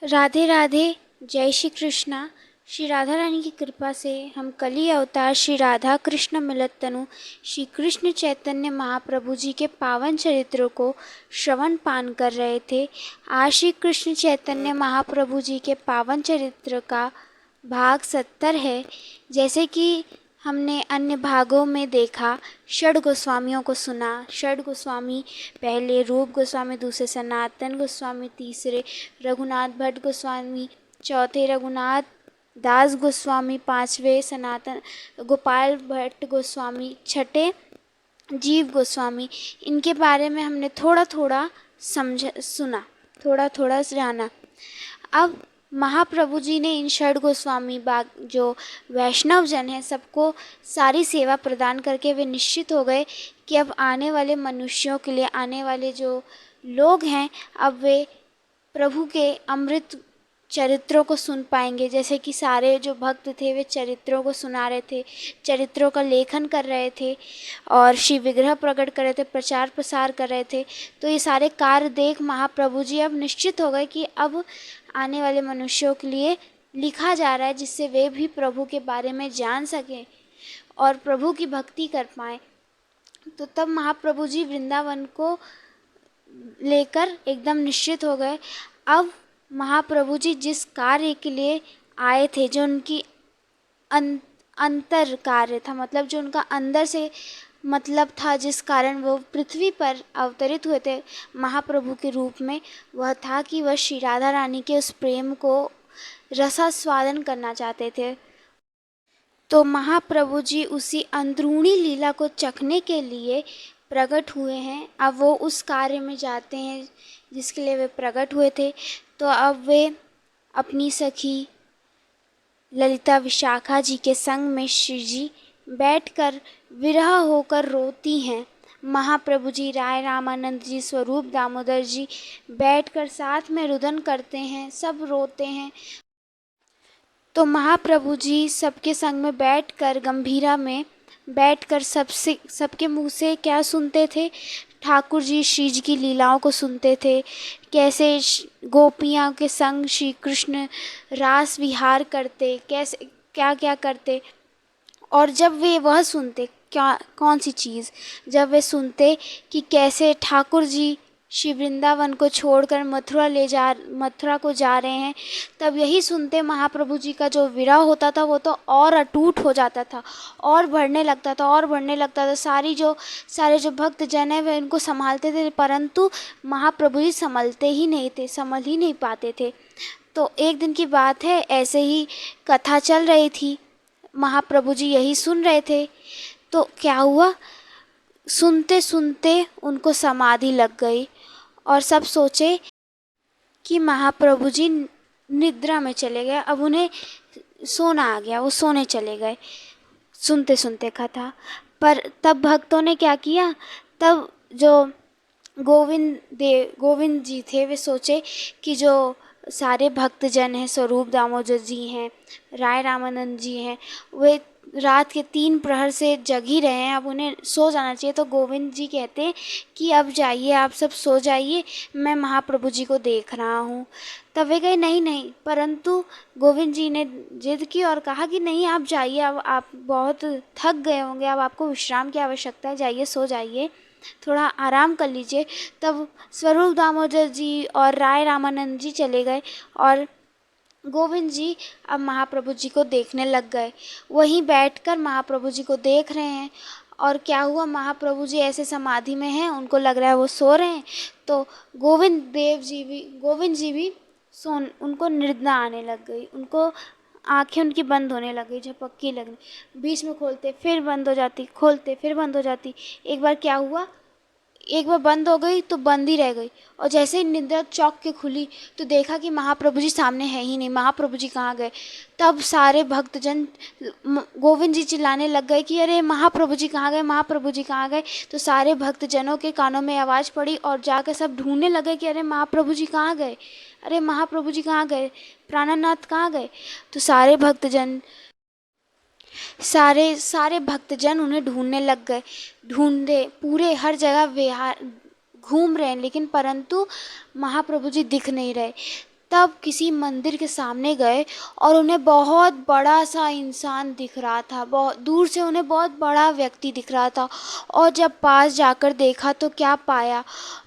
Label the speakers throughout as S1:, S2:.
S1: राधे राधे। जय श्री कृष्णा। श्री राधा रानी की कृपा से हम कली अवतार श्री राधा कृष्ण मिलत तनु श्री कृष्ण चैतन्य महाप्रभु जी के पावन चरित्रों को श्रवण पान कर रहे थे। आज श्री कृष्ण चैतन्य महाप्रभु जी के पावन चरित्र का भाग 70 है। जैसे कि हमने अन्य भागों में देखा, षड गोस्वामियों को सुना। षड गोस्वामी पहले रूप गोस्वामी, दूसरे सनातन गोस्वामी, तीसरे रघुनाथ भट्ट गोस्वामी, चौथे रघुनाथ दास गोस्वामी, पांचवे सनातन गोपाल भट्ट गोस्वामी, छठे जीव गोस्वामी। इनके बारे में हमने थोड़ा थोड़ा सुना, थोड़ा थोड़ा जाना। अब महाप्रभु जी ने इन षड गोस्वामी बाग जो वैष्णव जन हैं सबको सारी सेवा प्रदान करके वे निश्चित हो गए कि अब आने वाले मनुष्यों के लिए, आने वाले जो लोग हैं, अब वे प्रभु के अमृत चरित्रों को सुन पाएंगे। जैसे कि सारे जो भक्त थे वे चरित्रों को सुना रहे थे, चरित्रों का लेखन कर रहे थे और श्री विग्रह प्रकट कर रहे थे, प्रचार प्रसार कर रहे थे। तो ये सारे कार्य देख महाप्रभु जी अब निश्चित हो गए कि अब आने वाले मनुष्यों के लिए लिखा जा रहा है, जिससे वे भी प्रभु के बारे में जान सकें और प्रभु की भक्ति कर पाएँ। तो तब महाप्रभु जी वृंदावन को लेकर एकदम निश्चित हो गए। अब महाप्रभु जी जिस कार्य के लिए आए थे, जो उनकी अंतर कार्य था, मतलब जो उनका अंदर से मतलब था, जिस कारण वो पृथ्वी पर अवतरित हुए थे महाप्रभु के रूप में, वह था कि वह श्री राधा रानी के उस प्रेम को रसास्वादन करना चाहते थे। तो महाप्रभु जी उसी अंदरूनी लीला को चखने के लिए प्रकट हुए हैं। अब वो उस कार्य में जाते हैं जिसके लिए वे प्रकट हुए थे। तो अब वे अपनी सखी ललिता विशाखा जी के संग में श्री जी बैठकर विरह होकर रोती हैं। महाप्रभु जी, राय रामानंद जी, स्वरूप दामोदर जी बैठकर साथ में रुदन करते हैं, सब रोते हैं। तो महाप्रभु जी सबके संग में बैठकर गंभीरा में बैठकर सबके मुंह से क्या सुनते थे? ठाकुर जी श्री जी की लीलाओं को सुनते थे, कैसे गोपियाँ के संग श्री कृष्ण रास विहार करते, कैसे क्या क्या करते। और जब वे वह सुनते, क्या कौन सी चीज़, जब वे सुनते कि कैसे ठाकुर जी श्री वृंदावन को छोड़कर मथुरा को जा रहे हैं, तब यही सुनते महाप्रभु जी का जो विरह होता था वो तो और अटूट हो जाता था, और बढ़ने लगता था, और बढ़ने लगता था। सारे जो भक्त जन हैं वे उनको संभालते थे, परंतु महाप्रभु जी संभलते ही नहीं थे, संभल ही नहीं पाते थे। तो एक दिन की बात है, ऐसे ही कथा चल रही थी, महाप्रभु जी यही सुन रहे थे। तो क्या हुआ, सुनते सुनते उनको समाधि लग गई और सब सोचे कि महाप्रभु जी निद्रा में चले गए, अब उन्हें सोना आ गया, वो सोने चले गए सुनते सुनते कथा। पर तब भक्तों ने क्या किया, तब जो गोविंद जी थे वे सोचे कि जो सारे भक्तजन हैं, स्वरूप दामोदर जी हैं, राय रामानंद जी हैं, वे रात के 3 प्रहर से जग ही रहे हैं, अब उन्हें सो जाना चाहिए। तो गोविंद जी कहते हैं कि अब जाइए, आप सब सो जाइए, मैं महाप्रभु जी को देख रहा हूँ। तब वे कहे नहीं नहीं, परंतु गोविंद जी ने जिद की और कहा कि नहीं, आप जाइए, अब आप बहुत थक गए होंगे, अब आपको विश्राम की आवश्यकता है, जाइए सो जाइए, थोड़ा आराम कर लीजिए। तब स्वरूप दामोदर जी और राय रामानंद जी चले गए और गोविंद जी अब महाप्रभु जी को देखने लग गए, वहीं बैठकर महाप्रभु जी को देख रहे हैं। और क्या हुआ, महाप्रभु जी ऐसे समाधि में हैं, उनको लग रहा है वो सो रहे हैं। तो गोविंद जी भी उनको निद्रा आने लग गई, उनको आंखें उनकी बंद होने लग गई, झपक्की लगने, बीच में खोलते फिर बंद हो जाती, खोलते फिर बंद हो जाती। एक बार क्या हुआ, एक बार बंद हो गई तो बंद ही रह गई, और जैसे ही निद्रा चौंक के खुली तो देखा कि महाप्रभु जी सामने है ही नहीं, महाप्रभु जी कहाँ गए। तब सारे भक्तजन गोविंद जी चिल्लाने लग गए कि अरे महाप्रभु जी कहाँ गए, महाप्रभु जी कहाँ गए। तो सारे भक्तजनों के कानों में आवाज़ पड़ी और जाकर सब ढूंढने लगे कि अरे महाप्रभु जी कहाँ गए, अरे महाप्रभु जी कहाँ गए, प्राणनाथ कहाँ गए। तो सारे भक्तजन उन्हें ढूंढने लग गए, ढूंढे पूरे हर जगह विहार घूम रहे हैं, लेकिन परंतु महाप्रभु जी दिख नहीं रहे। तब किसी मंदिर के सामने गए और उन्हें बहुत बड़ा सा इंसान दिख रहा था। बहुत दूर से उन्हें बहुत बड़ा व्यक्ति दिख रहा था, और जब पास जाकर देखा तो क्या पाया,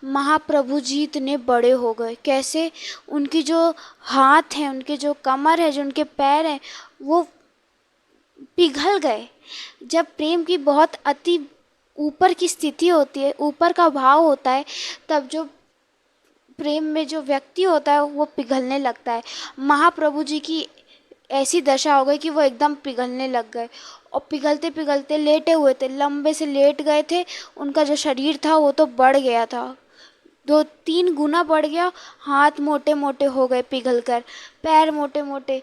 S1: महाप्रभु जी इतने बड़े हो गए। कैसे? उनकी जो हाथ हैं, उनके जो कमर है, जो उनके पैर हैं, वो पिघल गए। जब प्रेम की बहुत अति ऊपर की स्थिति होती है, ऊपर का भाव होता है, तब जो प्रेम में जो व्यक्ति होता है वो पिघलने लगता है। महाप्रभु जी की ऐसी दशा हो गई कि वो एकदम पिघलने लग गए, और पिघलते पिघलते लेटे हुए थे, लंबे से लेट गए थे। उनका जो शरीर था वो तो बढ़ गया था, 2-3 गुना बढ़ गया। हाथ मोटे मोटे हो गए पिघलकर, पैर मोटे मोटे,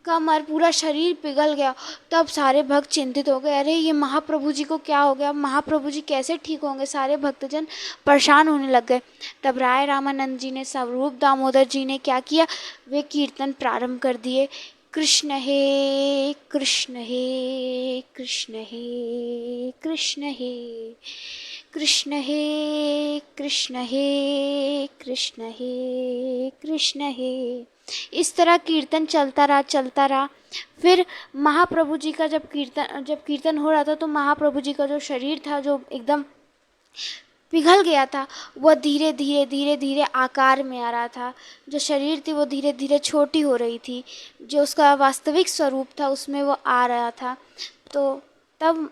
S1: कमर, पूरा शरीर पिघल गया। तब सारे भक्त चिंतित हो गए, अरे ये महाप्रभु जी को क्या हो गया, महाप्रभु जी कैसे ठीक होंगे। सारे भक्तजन परेशान होने लग गए। तब राय रामानंद जी ने, स्वरूप दामोदर जी ने क्या किया, वे कीर्तन प्रारंभ कर दिए। कृष्ण हे कृष्ण हे कृष्ण हे कृष्ण हे कृष्ण हे कृष्ण हे कृष्ण हे कृष्ण हे। इस तरह कीर्तन चलता रहा। फिर महाप्रभु जी का जब कीर्तन हो रहा था, तो महाप्रभु जी का जो शरीर था, जो एकदम पिघल गया था, वह धीरे धीरे आकार में आ रहा था। जो शरीर थी वो धीरे धीरे छोटी हो रही थी, जो उसका वास्तविक स्वरूप था उसमें वो आ रहा था। तो तब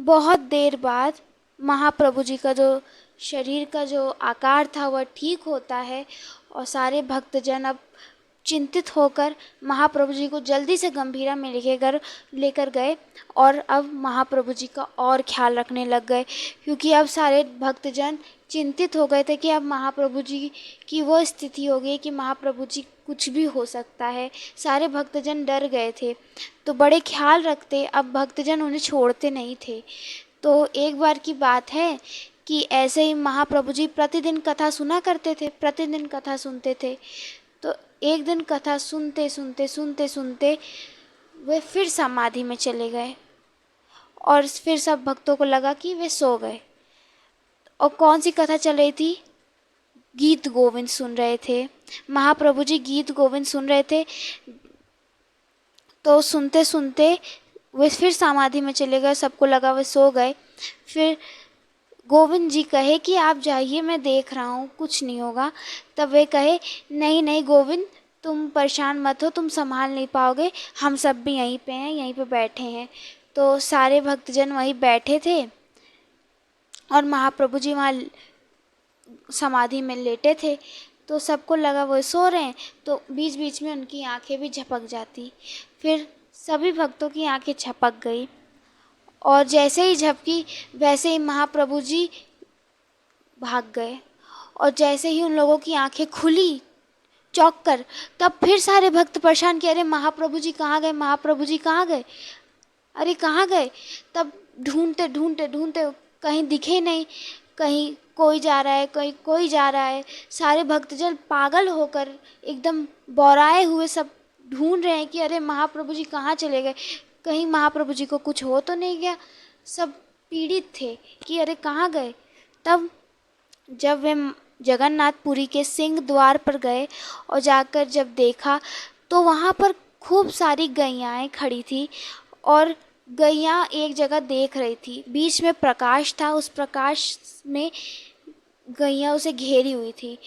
S1: बहुत देर बाद महाप्रभु जी का जो शरीर का जो आकार था वह ठीक होता है, और सारे भक्तजन अब चिंतित होकर महाप्रभु जी को जल्दी से गंभीरा में लेकर गए, और अब महाप्रभु जी का और ख्याल रखने लग गए, क्योंकि अब सारे भक्तजन चिंतित हो गए थे कि अब महाप्रभु जी की वो स्थिति हो गई कि महाप्रभु जी कुछ भी हो सकता है। सारे भक्तजन डर गए थे, तो बड़े ख्याल रखते, अब भक्तजन उन्हें छोड़ते नहीं थे। तो एक बार की बात है कि ऐसे ही महाप्रभु जी प्रतिदिन कथा सुना करते थे, प्रतिदिन कथा सुनते थे। तो एक दिन कथा सुनते वे फिर समाधि में चले गए, और फिर सब भक्तों को लगा कि वे सो गए। और कौन सी कथा चल रही थी? गीत गोविंद सुन रहे थे। महाप्रभु जी गीत गोविंद सुन रहे थे। तो सुनते सुनते वे फिर समाधि में चले गए, सबको लगा वे सो गए। फिर गोविंद जी कहे कि आप जाइए, मैं देख रहा हूँ, कुछ नहीं होगा। तब वे कहे, नहीं नहीं गोविंद, तुम परेशान मत हो, तुम संभाल नहीं पाओगे, हम सब भी यहीं पे हैं, यहीं पे बैठे हैं। तो सारे भक्तजन वहीं बैठे थे, और महाप्रभु जी वहाँ समाधि में लेटे थे। तो सबको लगा वो सो रहे हैं, तो बीच बीच में उनकी आंखें भी झपक जाती। फिर सभी भक्तों की आंखें झपक गई, और जैसे ही झपकी वैसे ही महाप्रभु जी भाग गए। और जैसे ही उन लोगों की आंखें खुली चौंक कर, तब फिर सारे भक्त परेशान किए, अरे महाप्रभु जी कहाँ गए, महाप्रभु जी कहाँ गए, अरे कहाँ गए। तब ढूंढते ढूंढते ढूंढते कहीं दिखे नहीं, कहीं कोई जा रहा है, कहीं कोई जा रहा है। सारे भक्तजन पागल होकर एकदम बौराए हुए सब ढूंढ रहे हैं कि अरे महाप्रभु जी कहाँ चले गए, कहीं महाप्रभु जी को कुछ हो तो नहीं गया। सब पीड़ित थे कि अरे कहाँ गए। तब जब वे जगन्नाथपुरी के सिंह द्वार पर गए, और जाकर जब देखा तो वहाँ पर खूब सारी गैयाएँ खड़ी थी, और गैया एक जगह देख रही थी। बीच में प्रकाश था, उस प्रकाश में गैया उसे घेरी हुई थी,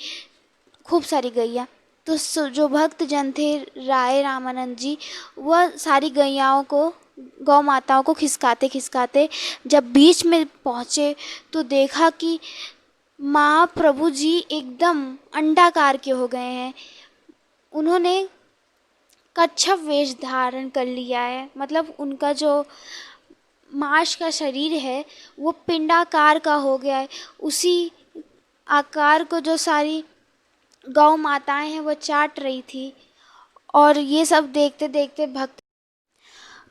S1: खूब सारी गैया। तो जो भक्त जन थे राय रामानंद जी, वह सारी गैयाओं को, गौ माताओं को खिसकाते खिसकाते जब बीच में पहुँचे, तो देखा कि महाप्रभु जी एकदम अंडाकार के हो गए हैं। उन्होंने कच्छप वेश धारण कर लिया है, मतलब उनका जो मांस का शरीर है वो पिंडाकार का हो गया है। उसी आकार को जो सारी गौ माताएं हैं वो चाट रही थी। और ये सब देखते देखते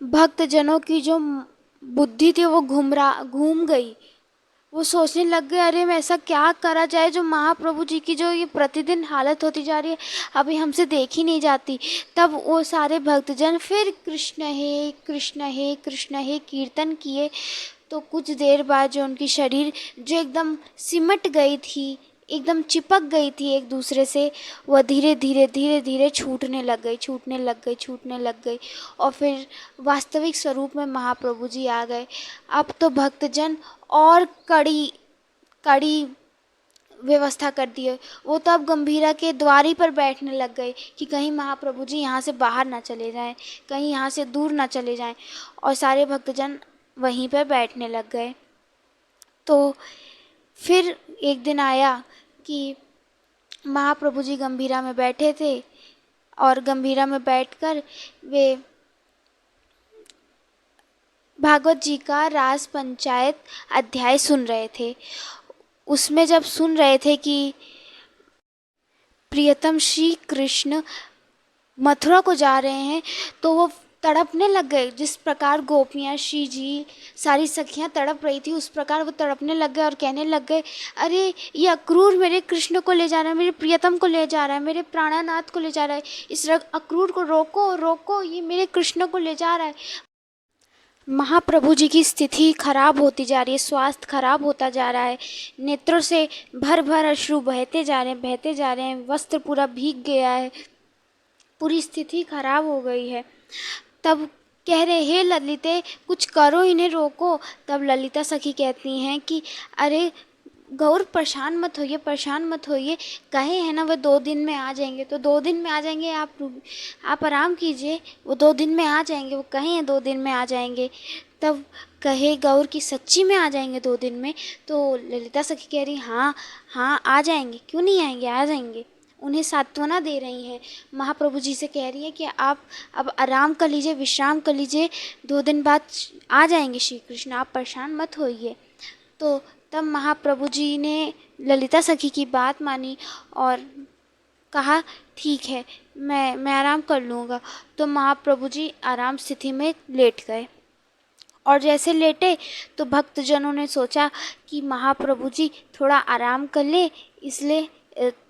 S1: भक्तजनों की जो बुद्धि थी वो घूम गई। वो सोचने लग गए, अरे मैं ऐसा क्या करा जाए जो महाप्रभु जी की जो ये प्रतिदिन हालत होती जा रही है, अभी हमसे देखी नहीं जाती। तब वो सारे भक्तजन फिर कृष्ण हे कृष्ण हे कृष्ण हे कीर्तन किए। तो कुछ देर बाद जो उनकी शरीर जो एकदम सिमट गई थी, एकदम चिपक गई थी एक दूसरे से, वह धीरे धीरे धीरे धीरे छूटने लग गई, छूटने लग गई, छूटने लग गई। और फिर वास्तविक स्वरूप में महाप्रभु जी आ गए। अब तो भक्तजन और कड़ी कड़ी व्यवस्था कर दी है। वो तो अब गंभीरा के द्वारी पर बैठने लग गए कि कहीं महाप्रभु जी यहाँ से बाहर ना चले जाएं, कहीं यहाँ से दूर ना चले जाएं। और सारे भक्तजन वहीं पर बैठने लग गए। तो फिर एक दिन आया कि महाप्रभु जी गंभीरा में बैठे थे और गंभीरा में बैठकर वे भागवत जी का रास पंचायत अध्याय सुन रहे थे। उसमें जब सुन रहे थे कि प्रियतम श्री कृष्ण मथुरा को जा रहे हैं, तो वो तड़पने लग गए। जिस प्रकार गोपियाँ, श्री जी, सारी सखियाँ तड़प रही थी, उस प्रकार वो तड़पने लग गए और कहने लग गए, अरे ये अक्रूर मेरे कृष्ण को ले जा रहा है, मेरे प्रियतम को ले जा रहा है, मेरे प्राणनाथ को ले जा रहा है, इस अक्रूर को रोको रोको, ये मेरे कृष्ण को ले जा रहा है। महाप्रभु जी की स्थिति खराब होती जा रही है, स्वास्थ्य खराब होता जा रहा है, नेत्रों से भर भर अश्रु बहते जा रहे हैं, बहते जा रहे हैं, वस्त्र पूरा भीग गया है, पूरी स्थिति खराब हो गई है। तब कह रहे, हे ललिते, कुछ करो, इन्हें रोको। तब ललिता सखी कहती हैं कि अरे गौर, परेशान मत होइए, परेशान मत होइए, कहे हैं ना वह 2 दिन में आ जाएंगे, तो 2 दिन में आ जाएंगे, आप आराम कीजिए, वो 2 दिन में आ जाएंगे, वो कहे हैं 2 दिन में आ जाएंगे। तब कहे गौर की सच्ची में आ जाएंगे 2 दिन में? तो ललिता सखी कह रही, हाँ हाँ आ जाएंगे, क्यों नहीं आएंगे, आ जाएंगे। उन्हें सांत्वना दे रही हैं, महाप्रभु जी से कह रही है कि आप अब आराम कर लीजिए, विश्राम कर लीजिए, 2 दिन बाद आ जाएंगे श्री कृष्ण, आप परेशान मत होइए। तो तब महाप्रभु जी ने ललिता सखी की बात मानी और कहा, ठीक है, मैं आराम कर लूँगा। तो महाप्रभु जी आराम स्थिति में लेट गए। और जैसे लेटे तो भक्तजनों ने सोचा कि महाप्रभु जी थोड़ा आराम कर ले, इसलिए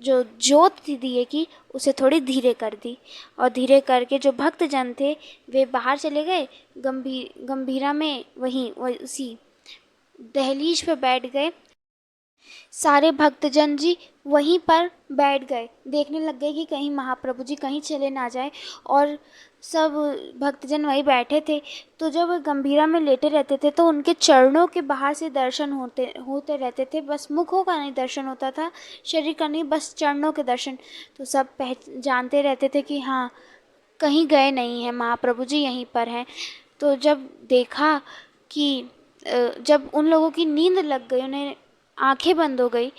S1: जो जोत दिए की उसे थोड़ी धीरे कर दी। और धीरे करके जो भक्तजन थे वे बाहर चले गए, गंभीरा में वहीं उसी दहलीज पे बैठ गए। सारे भक्तजन जी वहीं पर बैठ गए, देखने लग गए कि कहीं महाप्रभु जी कहीं चले ना जाए। और सब भक्तजन वहीं बैठे थे। तो जब वे गंभीरा में लेटे रहते थे तो उनके चरणों के बाहर से दर्शन होते रहते थे, बस मुखों का नहीं दर्शन होता था, शरीर का नहीं, बस चरणों के दर्शन। तो सब जानते रहते थे कि हाँ, कहीं गए नहीं हैं, महाप्रभु जी यहीं पर हैं। तो जब देखा कि जब उन लोगों की नींद लग गई, उन्हें आंखें बंद हो गई,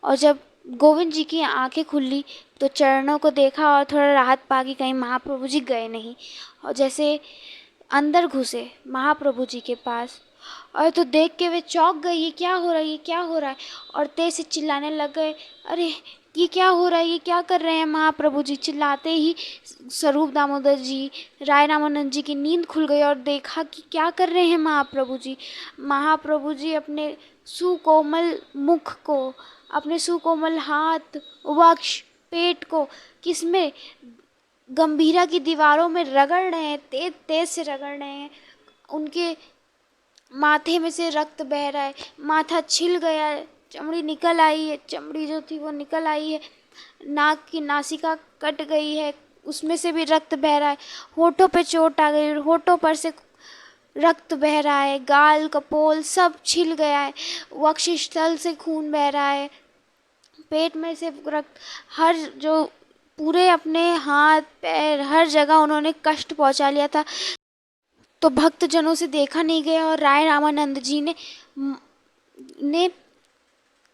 S1: और जब गोविंद जी की आंखें खुली तो चरणों को देखा और थोड़ा राहत पा कि कहीं महाप्रभु जी गए नहीं। और जैसे अंदर घुसे महाप्रभु जी के पास, और तो देख के वे चौंक गए, ये क्या हो रहा है, ये क्या हो रहा है। और तेज से चिल्लाने लग गए, अरे ये क्या हो रहा है, ये क्या कर रहे हैं महाप्रभु जी। चिल्लाते ही स्वरूप दामोदर जी, राय रामानंद जी की नींद खुल गई और देखा कि क्या कर रहे हैं महाप्रभु जी। महाप्रभु जी अपने सुकोमल मुख को, अपने सुकोमल हाथ, वक्ष, पेट को किसमें, गंभीरा की दीवारों में रगड़ रहे हैं, तेज तेज से रगड़ रहे हैं। उनके माथे में से रक्त बह रहा है, माथा छिल गया है, चमड़ी निकल आई है, चमड़ी जो थी वो निकल आई है, नाक की नासिका कट गई है, उसमें से भी रक्त बह रहा है, होठों पे चोट आ गई, होठों पर से रक्त बह रहा है, गाल कपोल सब छिल गया है, वक्षस्थल से खून बह रहा है, पेट में से रक्त, हर जो पूरे अपने हाथ पैर हर जगह उन्होंने कष्ट पहुंचा लिया था। तो भक्तजनों से देखा नहीं गया और राय रामानंद जी ने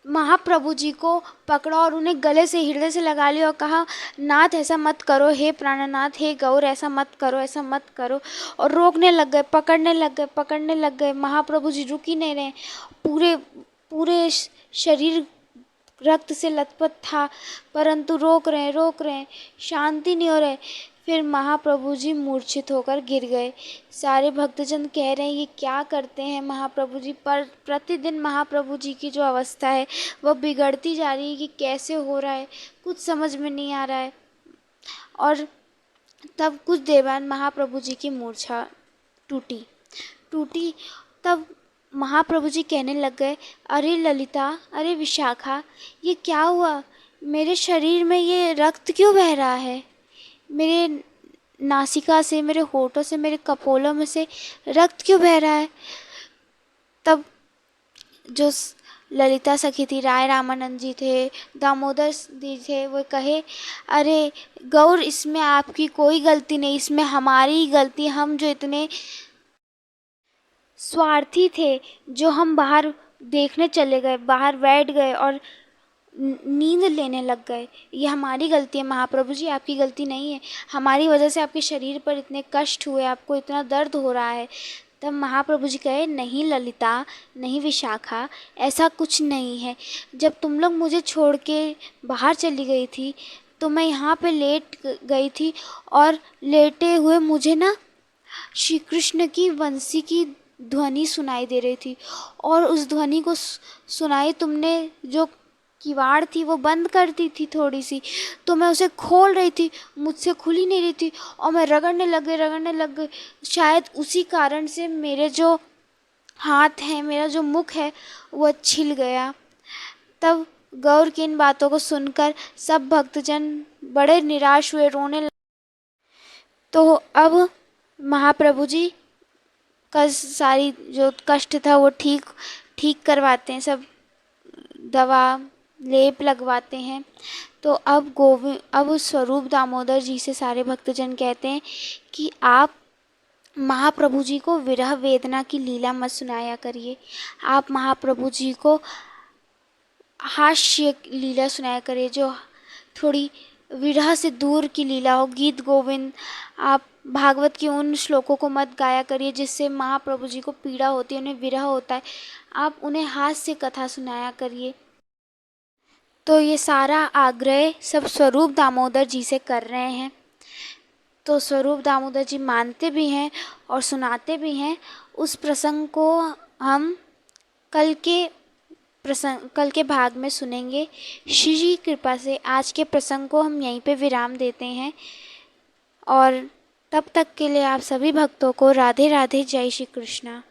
S1: महाप्रभु जी को पकड़ा और उन्हें गले से हृदय से लगा लिया और कहा, नाथ ऐसा मत करो, हे प्राणनाथ, हे गौर, ऐसा मत करो, ऐसा मत करो। और रोकने लग गए, पकड़ने लग गए, पकड़ने लग गए। महाप्रभु जी रुक ही नहीं रहे, पूरे पूरे शरीर रक्त से लथपथ था, परंतु रोक रहे हैं, शांति नहीं हो रहे। फिर महाप्रभु जी मूर्छित होकर गिर गए। सारे भक्तजन कह रहे हैं, ये क्या करते हैं महाप्रभु जी। पर प्रतिदिन महाप्रभु जी की जो अवस्था है वह बिगड़ती जा रही है कि कैसे हो रहा है, कुछ समझ में नहीं आ रहा है। और तब कुछ देर बाद महाप्रभु जी की मूर्छा टूटी। तब महाप्रभु जी कहने लग गए, अरे ललिता, अरे विशाखा, ये क्या हुआ? मेरे शरीर में ये रक्त क्यों बह रहा है? मेरे नासिका से, मेरे होठों से, मेरे कपोलों में से रक्त क्यों बह रहा है? तब जो ललिता सखी थी, राय रामानंद जी थे, दामोदर जी थे, वो कहे, अरे गौर, इसमें आपकी कोई गलती नहीं, इसमें हमारी ही गलती। हम जो इतने स्वार्थी थे, जो हम बाहर देखने चले गए, बाहर बैठ गए और नींद लेने लग गए, ये हमारी गलती है। महाप्रभु जी, आपकी गलती नहीं है, हमारी वजह से आपके शरीर पर इतने कष्ट हुए, आपको इतना दर्द हो रहा है। तब महाप्रभु जी कहे, नहीं ललिता, नहीं विशाखा, ऐसा कुछ नहीं है। जब तुम लोग मुझे छोड़ के बाहर चली गई थी, तो मैं यहाँ पे लेट गई थी, और लेटे हुए मुझे ना श्री कृष्ण की बंसी की ध्वनि सुनाई दे रही थी, और उस ध्वनि को सुनाई तुमने जो किवाड़ थी वो बंद कर दी थी थोड़ी सी, तो मैं उसे खोल रही थी, मुझसे खुल ही नहीं रही थी, और मैं रगड़ने लग गई। शायद उसी कारण से मेरे जो हाथ हैं, मेरा जो मुख है, वो छिल गया। तब गौर की इन बातों को सुनकर सब भक्तजन बड़े निराश हुए, रोने लगे। तो अब महाप्रभु जी का सारी जो कष्ट था वो ठीक करवाते हैं, सब दवा लेप लगवाते हैं। तो अब स्वरूप दामोदर जी से सारे भक्तजन कहते हैं कि आप महाप्रभु जी को विरह वेदना की लीला मत सुनाया करिए, आप महाप्रभु जी को हास्य लीला सुनाया करिए, जो थोड़ी विरह से दूर की लीला हो। गीत गोविंद, आप भागवत के उन श्लोकों को मत गाया करिए जिससे महाप्रभु जी को पीड़ा होती है, उन्हें विरह होता है, आप उन्हें हास्य कथा सुनाया करिए। तो ये सारा आग्रह सब स्वरूप दामोदर जी से कर रहे हैं। तो स्वरूप दामोदर जी मानते भी हैं और सुनाते भी हैं। उस प्रसंग को हम कल के भाग में सुनेंगे। श्री जी कृपा से आज के प्रसंग को हम यहीं पे विराम देते हैं, और तब तक के लिए आप सभी भक्तों को राधे राधे, जय श्री कृष्णा।